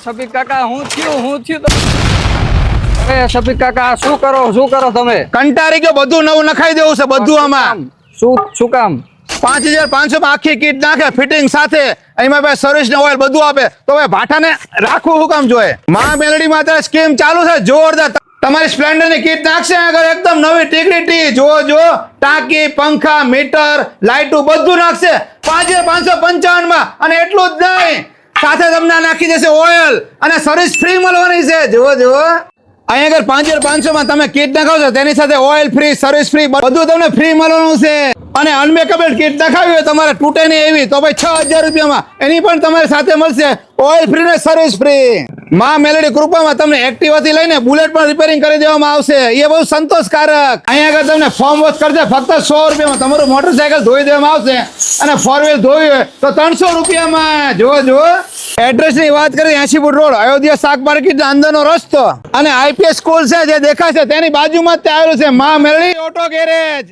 શફીક કાકા હું થયું અરે શફીક કાકા શું કરો તમે? કંટાળી ગયો, બધું નવું નખાઈ દેવું છે બધું આમાં. શું કામ? 5500 માં આખી કીટ નાખે ફિટિંગ સાથે, એમાં ભાઈ સર્વિસ ને ઓઇલ બધું આપે. તો ભાઈ ભાટાને રાખવું શું કામ જોઈએ? માં મેલડી માં અત્યારે સ્કીમ ચાલુ છે જોરદાર. તમારી સ્પ્લેન્ડર ની કીટ નાખશે આગળ એકદમ નવી ટીકડી જો ટાંકી, પંખા, મીટર, લાઇટો બધું નાખશે 5555 માં. અને એટલું જ નહીં, સાથે તમને નાખી દેશે ઓઇલ અને સર્વિસ ફ્રી મળવાની છે. જો અહીંયા આગળ 5500 માં તમે કીટ નાખો છો તેની સાથે ઓઇલ ફ્રી, સર્વિસ ફ્રી બધું તમને ફ્રી મળવાનું છે. અને અનમેકેબલ કીટ નખાવી હોય તમારે તૂટે નહીં એવી તો ભાઈ 6000 રૂપિયામાં એની પણ તમારી સાથે મળશે ઓઇલ ફ્રી ને સર્વિસ ફ્રી. માં મેલડી કૃપામાં તમને એક્ટિવા થી લઈને બુલેટ પણ રિપેરિંગ કરી દેવામાં આવશે. એ બહુ સંતોષકારક. અહીંયા આગળ તમને ફોર્મ વોશ કરશે ફક્ત 100 રૂપિયામાં. તમારું મોટરસાયકલ ધોઈ દેવામાં આવશે અને 4 વ્હીલ ધોવી હોય તો 300 રૂપિયામાં. જો એડ્રેસ ની વાત કરીએ 80 ફૂટ રોડ, અયોધ્યા શાક માર્કેટ અંદરનો રસ્તો અને આઈપીએસ સ્કૂલ છે જે દેખાશે તેની બાજુમાં જ આવેલું છે માં મેલડી ઓટો ગેરેજ.